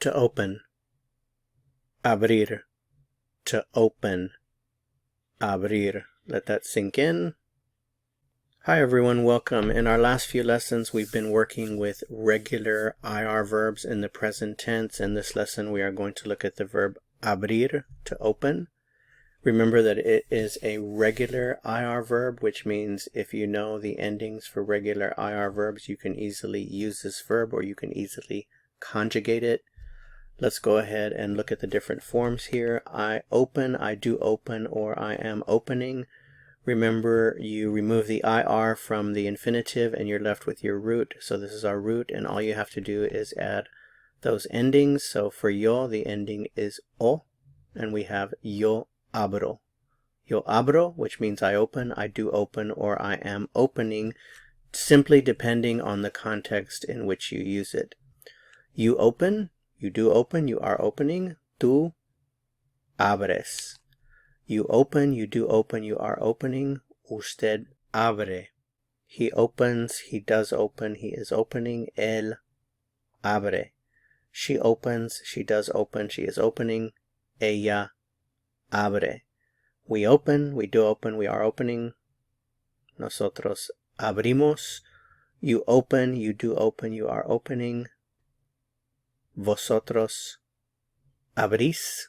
to open. Abrir, to open. Abrir. Let that sink in. Hi everyone, welcome. In our last few lessons, we've been working with regular IR verbs in the present tense. In this lesson, we are going to look at the verb abrir, to open. Remember that it is a regular IR verb, which means if you know the endings for regular IR verbs, you can easily use this verb or you can easily conjugate it. Let's go ahead and look at the different forms here. I open, I do open, or I am opening. Remember, you remove the IR from the infinitive and you're left with your root. So this is our root, and all you have to do is add those endings. So for yo, the ending is o, and we have yo abro. Yo abro, which means I open, I do open, or I am opening, simply depending on the context in which you use it. You open, you do open, you are opening. Tú abres. You open, you do open, you are opening. Usted abre. He opens, he does open, he is opening. Él abre. She opens, she does open, she is opening. Ella abre. We open, we do open, we are opening. Nosotros abrimos. You open, you do open, you are opening. Vosotros abrís.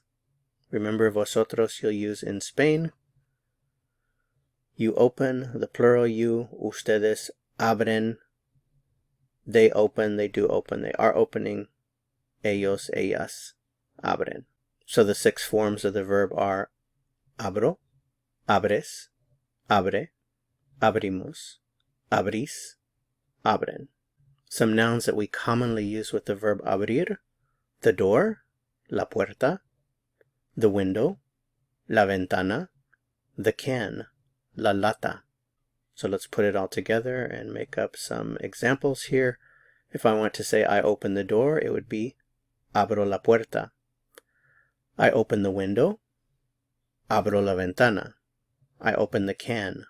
Remember, vosotros you'll use in Spain. You open, the plural you. Ustedes abren. They open, they do open, they are opening. Ellos, ellas abren. So the 6 forms of the verb are abro, abres, abre, abrimos, abrís, abren. Some nouns that we commonly use with the verb abrir: the door, la puerta, the window, la ventana, the can, la lata. So let's put it all together and make up some examples here. If I want to say I open the door, it would be abro la puerta. I open the window, abro la ventana. I open the can,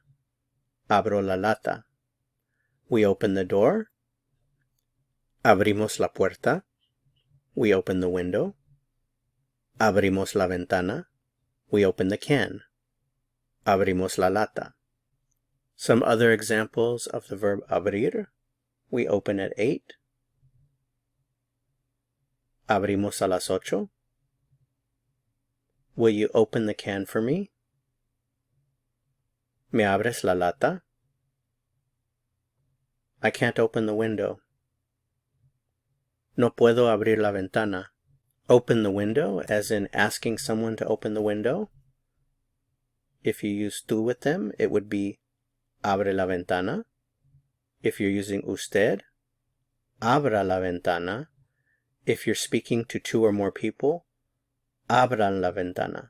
abro la lata. We open the door, abrimos la puerta. We open the window, abrimos la ventana. We open the can, abrimos la lata. Some other examples of the verb abrir: we open at 8. Abrimos a las 8. Will you open the can for me? ¿Me abres la lata? I can't open the window. No puedo abrir la ventana. Open the window, as in asking someone to open the window. If you use tú with them, it would be abre la ventana. If you're using usted, abra la ventana. If you're speaking to 2 or more people, abran la ventana.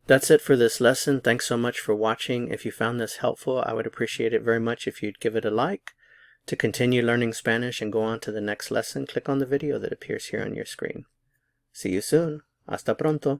That's it for this lesson. Thanks so much for watching. If you found this helpful, I would appreciate it very much if you'd give it a like. To continue learning Spanish and go on to the next lesson, click on the video that appears here on your screen. See you soon. Hasta pronto.